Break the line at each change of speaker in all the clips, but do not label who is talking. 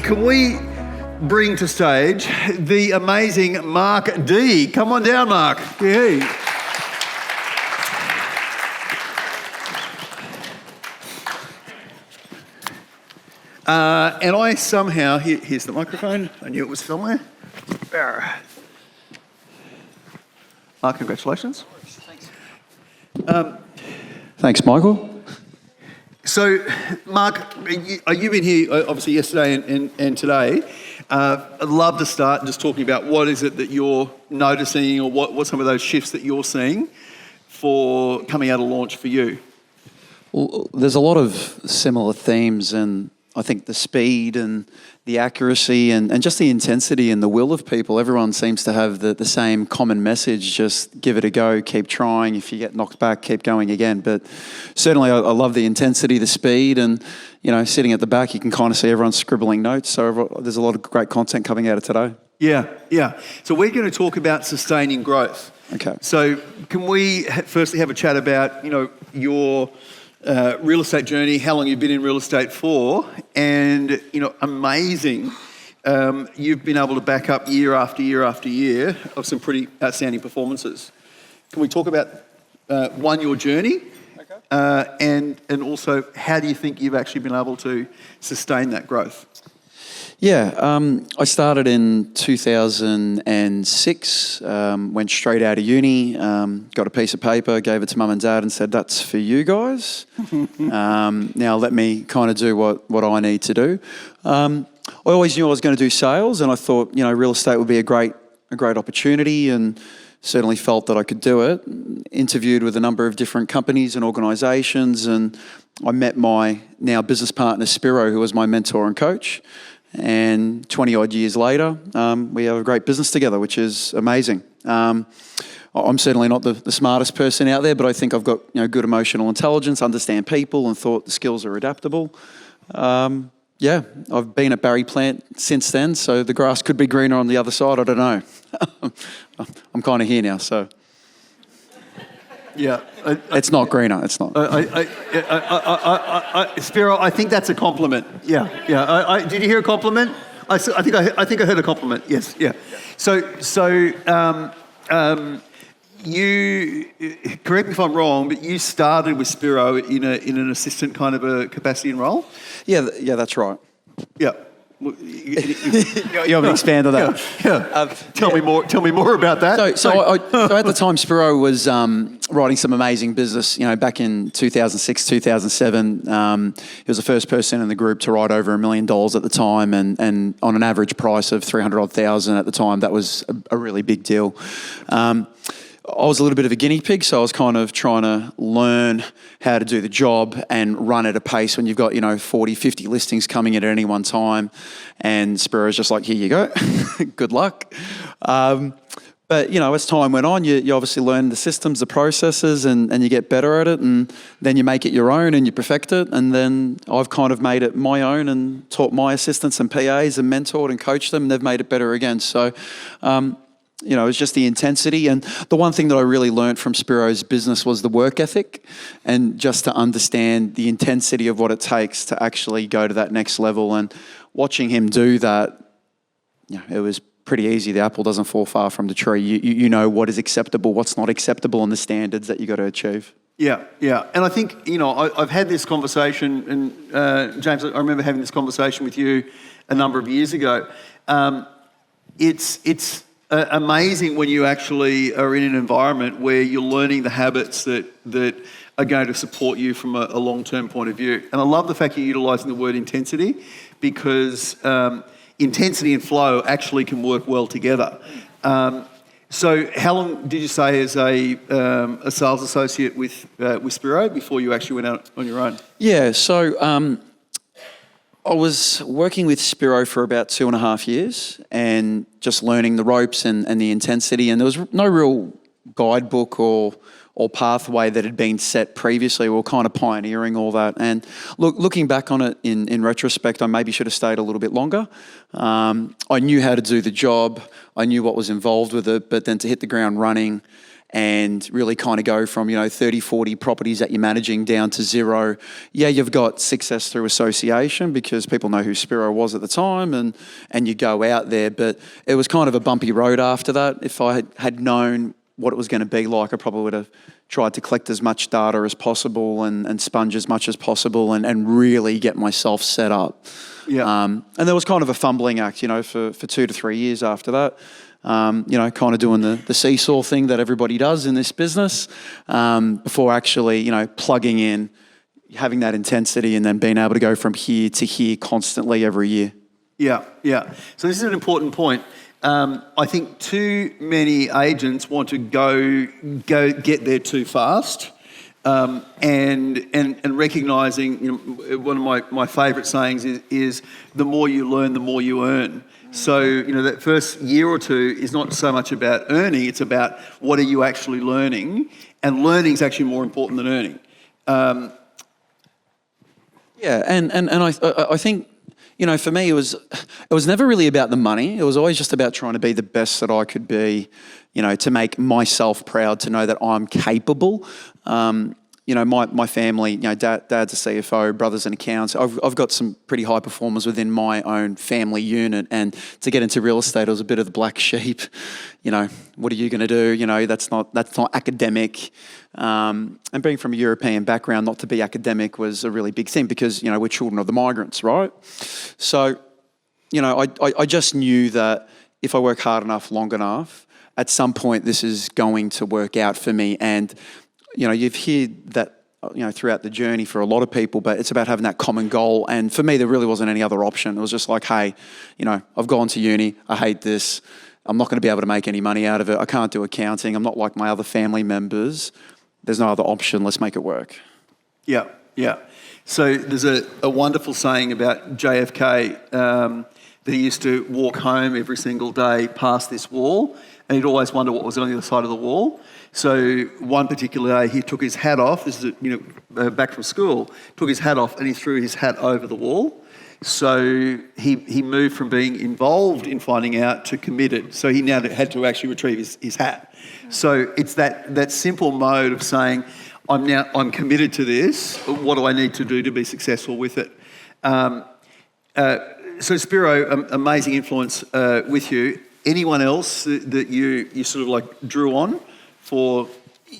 can we bring to stage the amazing Mark D? Come on down, Mark. Hey. And I somehow, here's the microphone. I knew it was somewhere. There. Mark, congratulations.
Thanks. Thanks, Michael.
So, Mark, you've been here obviously yesterday and today. I'd love to start just talking about what is it that you're noticing, or what some of those shifts that you're seeing for coming out of launch for you.
Well, there's a lot of similar themes, and I think the speed and the accuracy and just the intensity and the will of people, everyone seems to have the same common message: just give it a go, keep trying. If you get knocked back, keep going again. But certainly I love the intensity, the speed, and sitting at the back, you can kind of see everyone scribbling notes. So there's a lot of great content coming out of today.
Yeah. So we're going to talk about sustaining growth.
Okay.
So can we firstly have a chat about, your real estate journey, how long you've been in real estate for, and, amazing. You've been able to back up year after year after year of some pretty outstanding performances. Can we talk about, your journey? Okay. And also, how do you think you've actually been able to sustain that growth?
Yeah, I started in 2006, went straight out of uni, got a piece of paper, gave it to mum and dad and said, that's for you guys. Now let me kind of do what I need to do. I always knew I was going to do sales, and I thought, real estate would be a great opportunity, and certainly felt that I could do it. Interviewed with a number of different companies and organisations, and I met my now business partner, Spiro, who was my mentor and coach. And 20 odd years later, we have a great business together, which is amazing. I'm certainly not the smartest person out there, but I think I've got good emotional intelligence, understand people, and thought the skills are adaptable. I've been at Barry Plant since then, so the grass could be greener on the other side. I don't know. I'm kind of here now, so.
Yeah,
it's not greener. It's not.
Spiro, I think that's a compliment. Yeah. Did you hear a compliment? I think I heard a compliment. Yes. Yeah. So, you correct me if I'm wrong, but you started with Spiro in an assistant kind of a capacity and role.
Yeah, that's right.
Yeah.
You haven't expanded on that.
Yeah. Tell me more about that.
So at the time, Spiro was writing some amazing business. Back in 2006, 2007, he was the first person in the group to write over $1 million at the time, and on an average price of $300,000 at the time, that was a really big deal. I was a little bit of a guinea pig, so I was kind of trying to learn how to do the job and run at a pace when you've got, 40, 50 listings coming in at any one time. And Spiro's just like, here you go, good luck. But, as time went on, you obviously learn the systems, the processes, and you get better at it, and then you make it your own and you perfect it. And then I've kind of made it my own and taught my assistants and PAs and mentored and coached them, and they've made it better again. So, it's just the intensity. And the one thing that I really learned from Spiro's business was the work ethic, and just to understand the intensity of what it takes to actually go to that next level. And watching him do that, it was pretty easy. The apple doesn't fall far from the tree. You know what is acceptable, what's not acceptable, and the standards that you got to achieve. Yeah.
And I think, I've had this conversation, and James, I remember having this conversation with you a number of years ago. It's amazing when you actually are in an environment where you're learning the habits that are going to support you from a long-term point of view. And I love the fact you're utilising the word intensity, because intensity and flow actually can work well together. So how long did you say as a sales associate with Spiro before you actually went out on your own?
Yeah, so I was working with Spiro for about 2.5 years and just learning the ropes and the intensity, and there was no real guidebook or pathway that had been set previously. We were kind of pioneering all that. And looking back on it in retrospect, I maybe should have stayed a little bit longer. I knew how to do the job. I knew what was involved with it, but then to hit the ground running and really kind of go from, 30, 40 properties that you're managing down to zero. Yeah, you've got success through association because people know who Spiro was at the time and you go out there. But it was kind of a bumpy road after that. If I had known what it was going to be like, I probably would have tried to collect as much data as possible and sponge as much as possible and really get myself set up.
Yeah.
And there was kind of a fumbling act, for 2 to 3 years after that. Kind of doing the seesaw thing that everybody does in this business before actually, plugging in, having that intensity and then being able to go from here to here constantly every year.
Yeah. So this is an important point. I think too many agents want to go get there too fast, and recognising, one of my favourite sayings is the more you learn, the more you earn. So that first year or two is not so much about earning; it's about what are you actually learning, and learning is actually more important than earning.
I think. For me, it was never really about the money. It was always just about trying to be the best that I could be, to make myself proud, to know that I'm capable. My family, dad's a CFO, brother's an accountant. I've got some pretty high performers within my own family unit, and to get into real estate, I was a bit of the black sheep. What are you going to do? That's not academic. And being from a European background, not to be academic was a really big thing because, we're children of the migrants, right? So, I just knew that if I work hard enough, long enough, at some point this is going to work out for me. And, you've heard that, throughout the journey for a lot of people, but it's about having that common goal. And for me, there really wasn't any other option. It was just like, hey, I've gone to uni, I hate this. I'm not going to be able to make any money out of it. I can't do accounting. I'm not like my other family members. There's no other option. Let's make it work.
Yeah. So there's a wonderful saying about JFK that he used to walk home every single day past this wall, and he'd always wonder what was on the other side of the wall. So one particular day he took his hat off. This is back from school. Took his hat off and he threw his hat over the wall. So he moved from being involved in finding out to committed. So he now had to actually retrieve his hat. So it's that simple mode of saying, I'm committed to this. What do I need to do to be successful with it? So Spiro, amazing influence with you. Anyone else that you sort of like drew on for?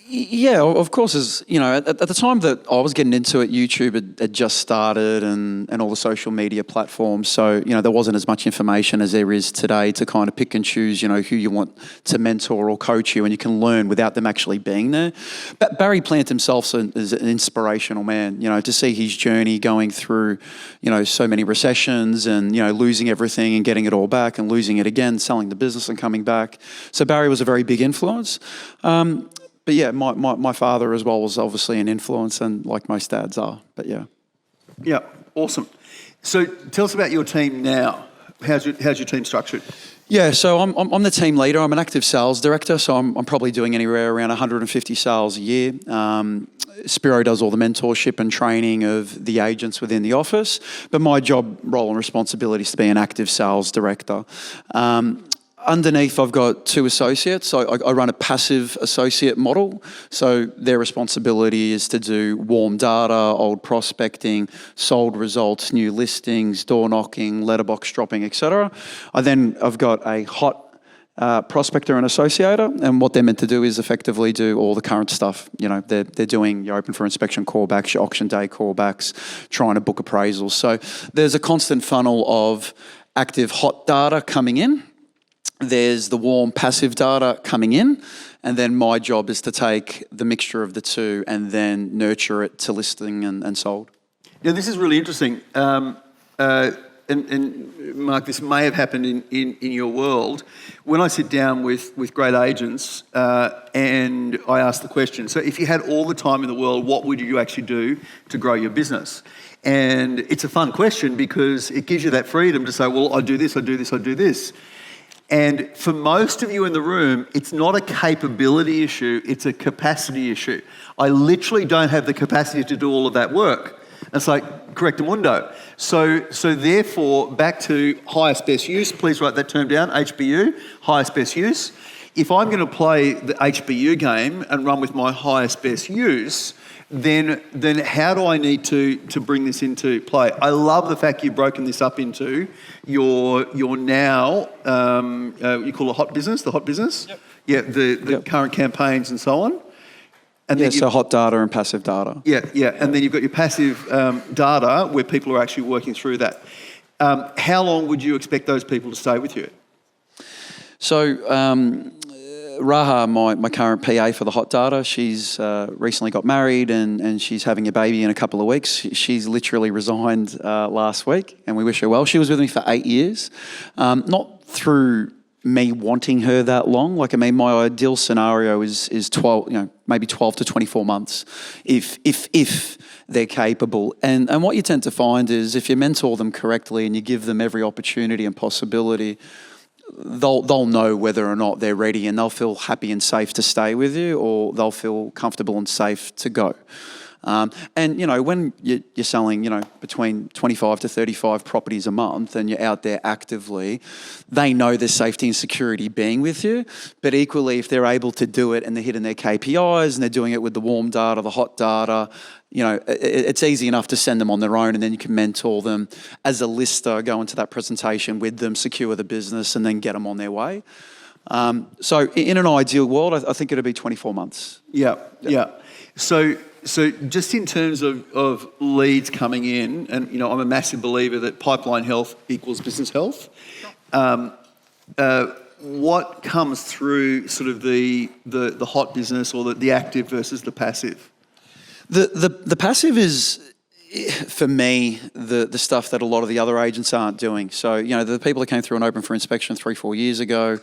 Yeah, of course. At the time that I was getting into it, YouTube had just started and all the social media platforms. So, there wasn't as much information as there is today to kind of pick and choose, who you want to mentor or coach you, and you can learn without them actually being there. But Barry Plant himself is an inspirational man, to see his journey going through, so many recessions and, losing everything and getting it all back and losing it again, selling the business and coming back. So Barry was a very big influence. But yeah, my father as well was obviously an influence, and like most dads are. But yeah.
Yeah, awesome. So tell us about your team now. How's your team structured?
Yeah, so I'm the team leader. I'm an active sales director, so I'm probably doing anywhere around 150 sales a year. Spiro does all the mentorship and training of the agents within the office, but my job, role and responsibility is to be an active sales director. Underneath, I've got 2 associates. So I run a passive associate model. So their responsibility is to do warm data, old prospecting, sold results, new listings, door knocking, letterbox dropping, etc. I've got a hot prospector and associator, and what they're meant to do is effectively do all the current stuff. They're doing your open for inspection callbacks, your auction day callbacks, trying to book appraisals. So there's a constant funnel of active hot data coming in. There's the warm passive data coming in, and then my job is to take the mixture of the two and then nurture it to listing and sold.
Yeah, this is really interesting. And Mark, this may have happened in your world. When I sit down with great agents and I ask the question, so if you had all the time in the world, what would you actually do to grow your business? And it's a fun question because it gives you that freedom to say, well, I do this, I do this, I do this. And for most of you in the room, it's not a capability issue, it's a capacity issue. I literally don't have the capacity to do all of that work. It's like correctamundo. So therefore, back to highest best use, please write that term down, HBU, highest best use. If I'm going to play the HBU game and run with my highest best use, then how do I need to bring this into play? I love the fact you've broken this up into your now, you call it hot business, the hot business?
Yep.
Yeah, the current campaigns and so on. And
yeah, so hot data and passive data.
Yeah, and then you've got your passive data where people are actually working through that. How long would you expect those people to stay with you?
So Raha, my current PA for the hot data, she's recently got married and she's having a baby in a couple of weeks. She's literally resigned last week, and we wish her well. She was with me for 8 years, not through me wanting her that long. Like, I mean, my ideal scenario is 12, maybe 12 to 24 months, if they're capable. And what you tend to find is if you mentor them correctly and you give them every opportunity and possibility, they'll know whether or not they're ready, and they'll feel happy and safe to stay with you, or they'll feel comfortable and safe to go. And, when you're selling, between 25 to 35 properties a month and you're out there actively, they know there's safety and security being with you. But equally, if they're able to do it and they're hitting their KPIs and they're doing it with the warm data, the hot data, it's easy enough to send them on their own, and then you can mentor them as a lister, go into that presentation with them, secure the business, and then get them on their way. So in an ideal world, I think it'd be 24 months.
Yeah. So just in terms of leads coming in, and I'm a massive believer that pipeline health equals business health. What comes through sort of the hot business, or the active versus the passive?
The passive is, for me, the stuff that a lot of the other agents aren't doing. So, the people that came through and opened for inspection 3-4 years ago,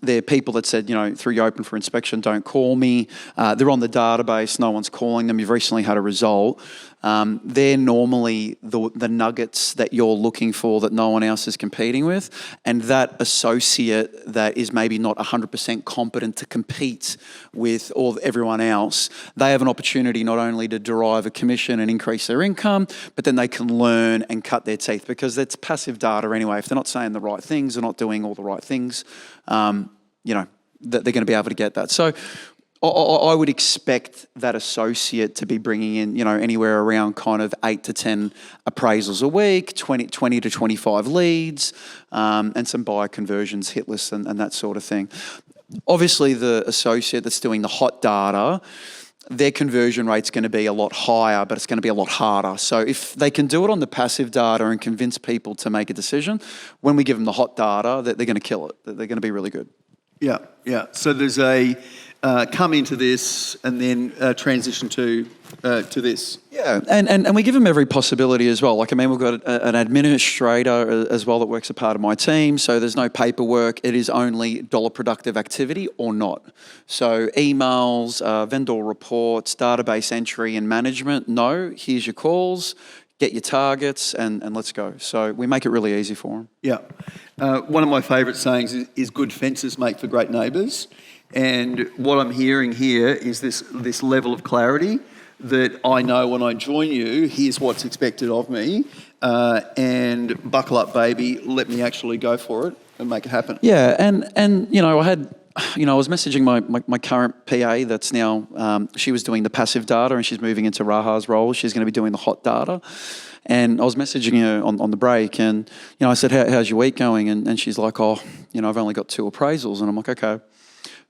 they're people that said, through your open for inspection, don't call me. They're on the database, no one's calling them. You've recently had a result. They're normally the nuggets that you're looking for that no one else is competing with. And that associate that is maybe not 100% competent to compete with everyone else, they have an opportunity not only to derive a commission and increase their income, but then they can learn and cut their teeth, because that's passive data anyway. If they're not saying the right things, they're not doing all the right things, they're going to be able to get that. So I would expect that associate to be bringing in, anywhere around kind of 8 to 10 appraisals a week, 20 to 25 leads, and some buyer conversions, hit lists, and that sort of thing. Obviously, the associate that's doing the hot data, their conversion rate's going to be a lot higher, but it's going to be a lot harder. So if they can do it on the passive data and convince people to make a decision, when we give them the hot data, they're going to kill it. They're going to be really good.
Yeah. So there's a come into this and then transition to this.
Yeah, and we give them every possibility as well. Like, I mean, we've got an administrator as well that works a part of my team, so there's no paperwork. It is only dollar productive activity or not. So emails, vendor reports, database entry and management, no, here's your calls, get your targets, and let's go. So we make it really easy for them.
Yeah. One of my favourite sayings is good fences make for great neighbours. And what I'm hearing here is this level of clarity that I know when I join you, here's what's expected of me, and buckle up, baby, let me actually go for it and make it happen.
Yeah, and I was messaging my current PA that's now, she was doing the passive data and she's moving into Raha's role. She's going to be doing the hot data. And I was messaging her on the break, and, I said, how's your week going? And she's like, I've only got 2 appraisals. And I'm like, okay.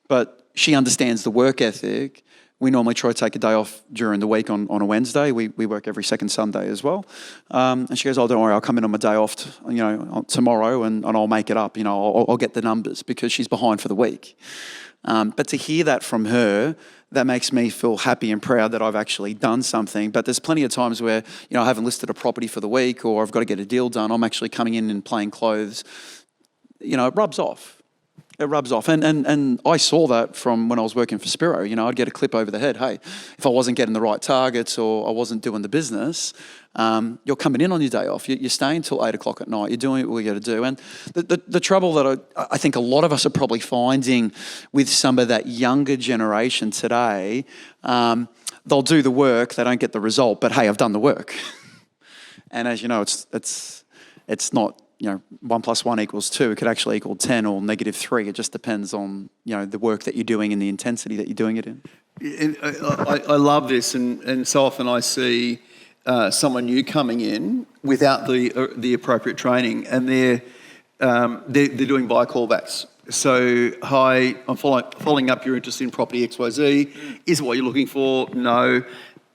But she understands the work ethic. We normally try to take a day off during the week on a Wednesday. We work every second Sunday as well. And she goes, don't worry, I'll come in on my day off, tomorrow and I'll make it up. I'll get the numbers, because she's behind for the week. But to hear that from her, that makes me feel happy and proud that I've actually done something. But there's plenty of times where, I haven't listed a property for the week, or I've got to get a deal done. I'm actually coming in plain clothes. It rubs off. It rubs off. And I saw that from when I was working for Spiro. I'd get a clip over the head. Hey, if I wasn't getting the right targets or I wasn't doing the business, you're coming in on your day off. You're staying till 8 o'clock at night. You're doing what you got to do. And the trouble that I think a lot of us are probably finding with some of that younger generation today, they'll do the work, they don't get the result, but hey, I've done the work. And as you know, it's not 1 + 1 = 2. It could actually equal 10 or -3. It just depends on, the work that you're doing and the intensity that you're doing it in.
And I love this, and so often I see someone new coming in without the appropriate training, and they're doing buy callbacks. So, hi, I'm following up your interest in property XYZ. Is it what you're looking for? No.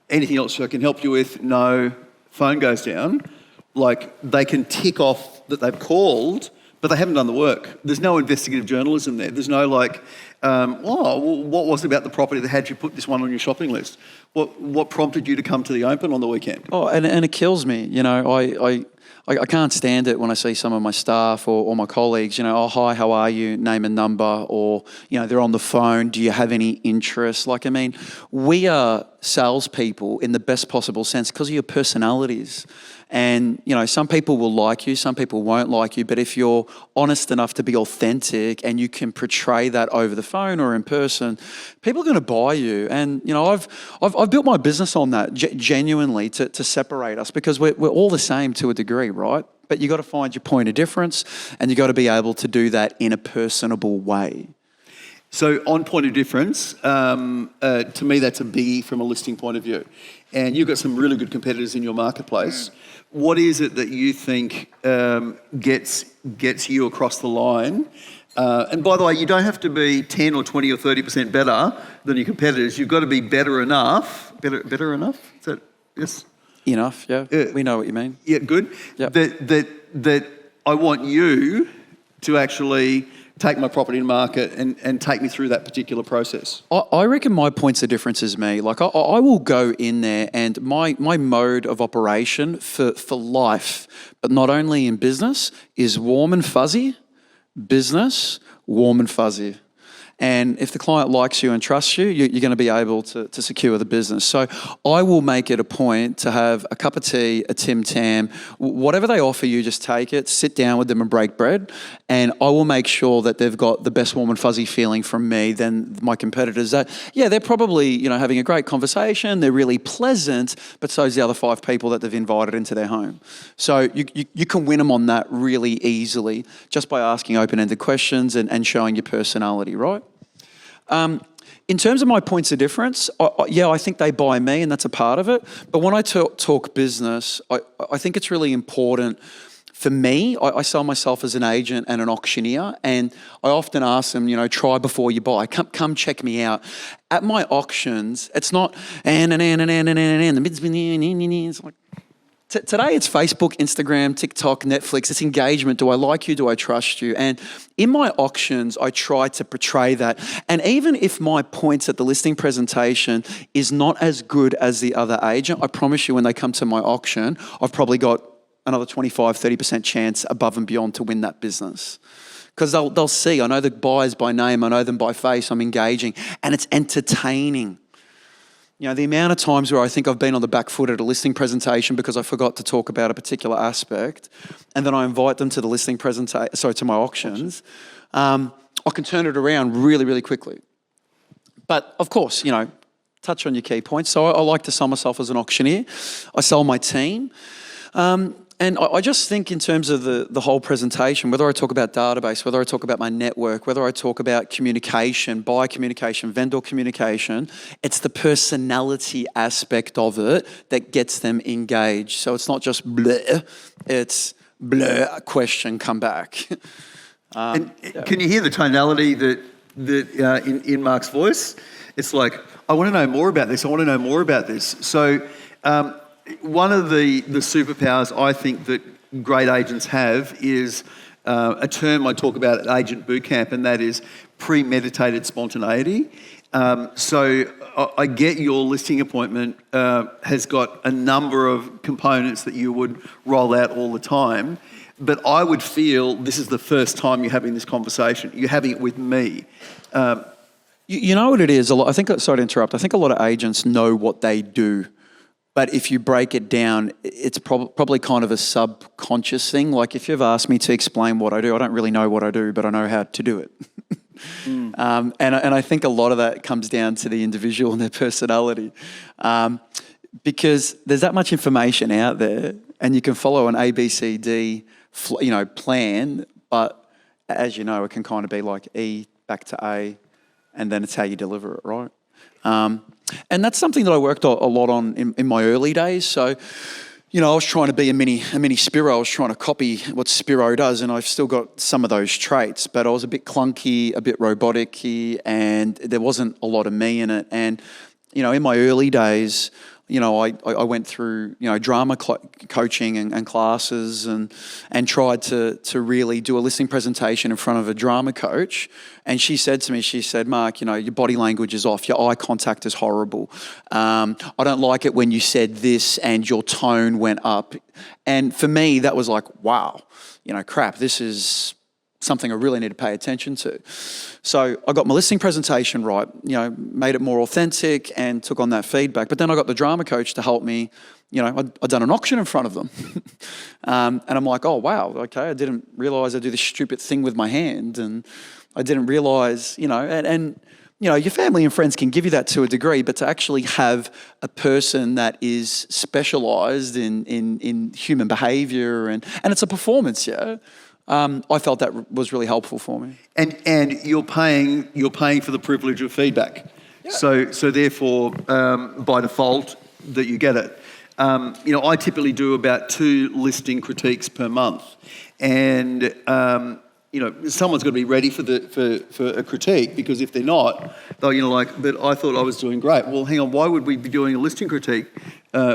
Anything else I can help you with? No. Phone goes down. Like, they can tick off that they've called, but they haven't done the work. There's no investigative journalism there. There's no what was it about the property that had you put this one on your shopping list? What prompted you to come to the open on the weekend?
Oh, and it kills me. I can't stand it when I see some of my staff or my colleagues, oh, hi, how are you? Name and number, or, they're on the phone. Do you have any interest? We are salespeople in the best possible sense because of your personalities. And, some people will like you, some people won't like you, but if you're honest enough to be authentic and you can portray that over the phone or in person, people are going to buy you. And, I've built my business on that genuinely to separate us, because we're all the same to a degree, right? But you got to find your point of difference, and you got to be able to do that in a personable way.
So on point of difference, to me that's a biggie from a listing point of view. And you've got some really good competitors in your marketplace. What is it that you think gets you across the line? And by the way, you don't have to be 10 or 20 or 30% better than your competitors. You've got to be better enough. Better enough? Is that, yes?
Enough, yeah. We know what you mean.
Yeah, good.
Yep.
That I want you to actually take my property to market and take me through that particular process.
I reckon my points of difference is me. I will go in there, and my mode of operation for life, but not only in business, is warm and fuzzy. Business, warm and fuzzy. And if the client likes you and trusts you, you're going to be able to secure the business. So I will make it a point to have a cup of tea, a Tim Tam, whatever they offer you, just take it, sit down with them and break bread. And I will make sure that they've got the best warm and fuzzy feeling from me than my competitors. That, they're probably, having a great conversation. They're really pleasant, but so's the other 5 people that they've invited into their home. So you can win them on that really easily just by asking open-ended questions and showing your personality, right? In terms of my points of difference, I think they buy me, and that's a part of it. But when I talk business, I think it's really important. For me, I sell myself as an agent and an auctioneer, and I often ask them, try before you buy. Come check me out. At my auctions, it's not the mid's been it's like. Today it's Facebook, Instagram, TikTok, Netflix. It's engagement. Do I like you? Do I trust you? And in my auctions, I try to portray that. And even if my points at the listing presentation is not as good as the other agent, I promise you when they come to my auction, I've probably got another 25, 30% chance above and beyond to win that business. Because they'll see, I know the buyers by name, I know them by face, I'm engaging, and it's entertaining. The amount of times where I think I've been on the back foot at a listing presentation because I forgot to talk about a particular aspect, and then I invite them to the listing to my auctions, I can turn it around really, really quickly. But of course, touch on your key points. So I like to sell myself as an auctioneer. I sell my team. And I just think in terms of the whole presentation, whether I talk about database, whether I talk about my network, whether I talk about communication, buyer communication, vendor communication, it's the personality aspect of it that gets them engaged. So it's not just bleh, it's bleh, question, come back.
Can you hear the tonality that in Mark's voice? It's like, I want to know more about this. I want to know more about this. So one of the superpowers I think that great agents have is a term I talk about at Agent Bootcamp, and that is premeditated spontaneity. So I get your listing appointment has got a number of components that you would roll out all the time, but I would feel this is the first time you're having this conversation. You're having it with me.
You know what it is? Sorry to interrupt. I think a lot of agents know what they do. But if you break it down, it's probably kind of a subconscious thing. Like if you've asked me to explain what I do, I don't really know what I do, but I know how to do it. And I think a lot of that comes down to the individual and their personality. Because there's that much information out there, and you can follow an ABCD plan, but as you know, it can kind of be like E back to A, and then it's how you deliver it, right? And that's something that I worked a lot on in my early days. So, I was trying to be a mini Spiro. I was trying to copy what Spiro does, and I've still got some of those traits, but I was a bit clunky, a bit robotic-y, and there wasn't a lot of me in it. And, in my early days, I went through, drama coaching and classes and tried to really do a listening presentation in front of a drama coach. And she said to me, Mark, your body language is off. Your eye contact is horrible. I don't like it when you said this and your tone went up. And for me, that was like, wow, crap, this is something I really need to pay attention to. So I got my listening presentation right, made it more authentic and took on that feedback. But then I got the drama coach to help me. I'd done an auction in front of them. And I'm like, oh, wow, okay, I didn't realise I do this stupid thing with my hand. And I didn't realise, and your family and friends can give you that to a degree, but to actually have a person that is specialised in human behaviour and it's a performance, yeah. I felt that was really helpful for me.
And you're paying for the privilege of feedback. Yeah. So therefore, by default, that you get it. I typically do about 2 listing critiques per month, and someone's got to be ready for a critique, because if they're not, they'll but I thought I was doing great. Well, hang on, why would we be doing a listing critique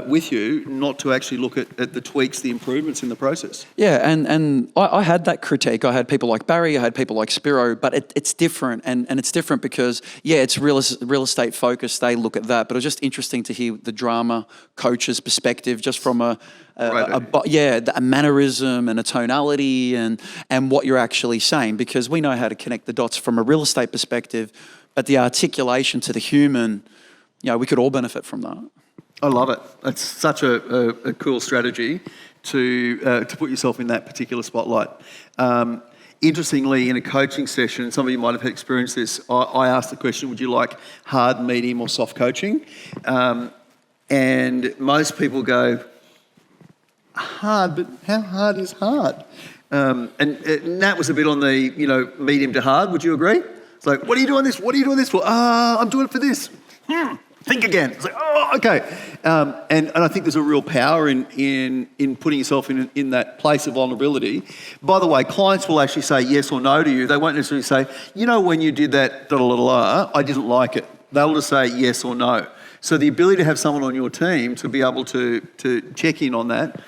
with you, not to actually look at the tweaks, the improvements in the process?
Yeah, and I had that critique. I had people like Barry, I had people like Spiro, but it's different, and it's different because, it's real estate focused, they look at that, but it was just interesting to hear the drama coach's perspective, just from a mannerism and a tonality and what you're actually saying, because we know how to connect the dots from a real estate perspective, but the articulation to the human, we could all benefit from that.
I love it. It's such a cool strategy to put yourself in that particular spotlight. Interestingly, in a coaching session, some of you might have experienced this, I asked the question, would you like hard, medium or soft coaching? And most people go, hard, but how hard is hard? And that was a bit on the, medium to hard, would you agree? It's like, what are you doing this? What are you doing this for? I'm doing it for this. Think again. It's like, oh, okay. And I think there's a real power in putting yourself in that place of vulnerability. By the way, clients will actually say yes or no to you. They won't necessarily say, when you did that, I didn't like it. They'll just say yes or no. So the ability to have someone on your team to be able to check in on that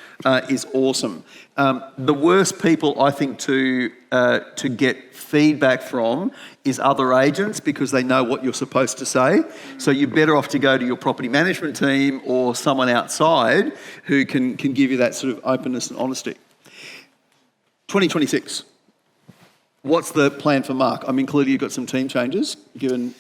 is awesome. The worst people, I think, to get feedback from is other agents, because they know what you're supposed to say. So you're better off to go to your property management team or someone outside who can give you that sort of openness and honesty. 2026. What's the plan for Mark? I mean, clearly you've got some team changes, given...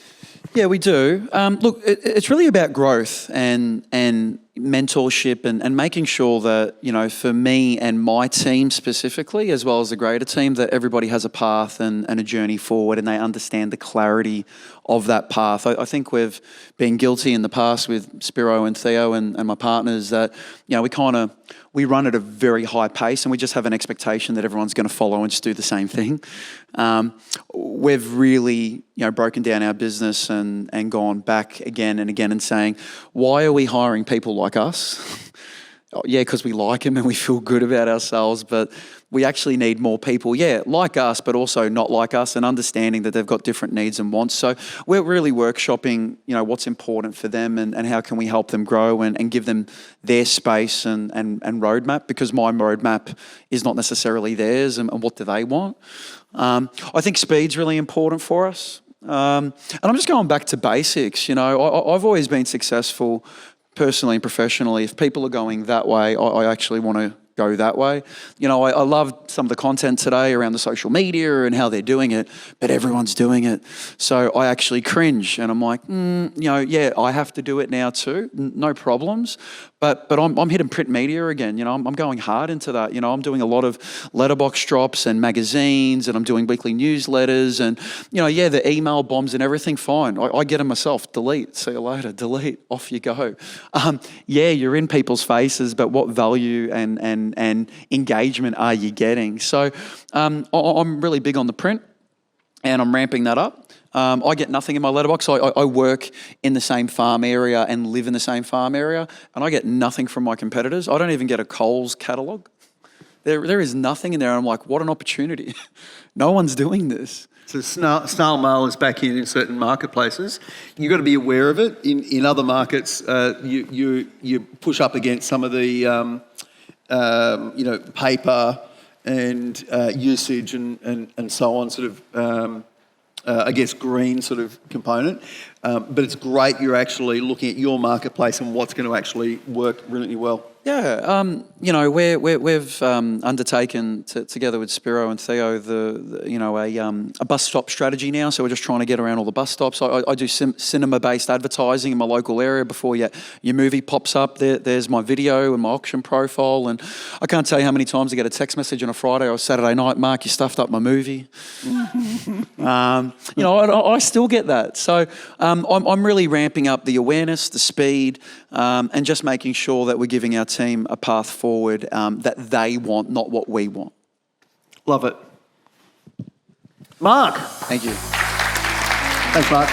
Yeah, we do. Look, it's really about growth and mentorship and making sure that, for me and my team specifically, as well as the greater team, that everybody has a path and a journey forward, and they understand the clarity of that path. I think we've been guilty in the past with Spiro and Theo and my partners that, we run at a very high pace and we just have an expectation that everyone's going to follow and just do the same thing. We've really, broken down our business and gone back again and again and saying, why are we hiring people like us? Yeah, because we like them and we feel good about ourselves, but we actually need more people, like us, but also not like us, and understanding that they've got different needs and wants. So we're really workshopping, what's important for them and how can we help them grow and give them their space and roadmap, because my roadmap is not necessarily theirs, and what do they want. I think speed's really important for us. And I'm just going back to basics. I've always been successful personally and professionally. If people are going that way, I actually want to go that way. I love some of the content today around the social media and how they're doing it, but everyone's doing it. So I actually cringe and I'm like, I have to do it now too. No problems. But I'm hitting print media again. I'm going hard into that. I'm doing a lot of letterbox drops and magazines, and I'm doing weekly newsletters, and the email bombs and everything. Fine, I get them myself. Delete. See you later. Delete. Off you go. You're in people's faces, but what value and and engagement are you getting? So I'm really big on the print, and I'm ramping that up. I get nothing in my letterbox. I work in the same farm area and live in the same farm area, and I get nothing from my competitors. I don't even get a Coles catalogue. There is nothing in there. And I'm like, what an opportunity. No one's doing this.
So snail mail is back in certain marketplaces. You've got to be aware of it. In other markets, you push up against some of the paper and usage and so on, sort of I guess green sort of component. But it's great you're actually looking at your marketplace and what's going to actually work really well.
Yeah, we've undertaken together with Spiro and Theo a bus stop strategy now. So we're just trying to get around all the bus stops. I do cinema-based advertising in my local area before your movie pops up. There's my video and my auction profile, and I can't tell you how many times I get a text message on a Friday or Saturday night, Mark, you stuffed up my movie. I still get that. So I'm really ramping up the awareness, the speed, and just making sure that we're giving our team a path forward that they want, not what we want.
Love it. Mark.
Thank you.
Thanks, Mark.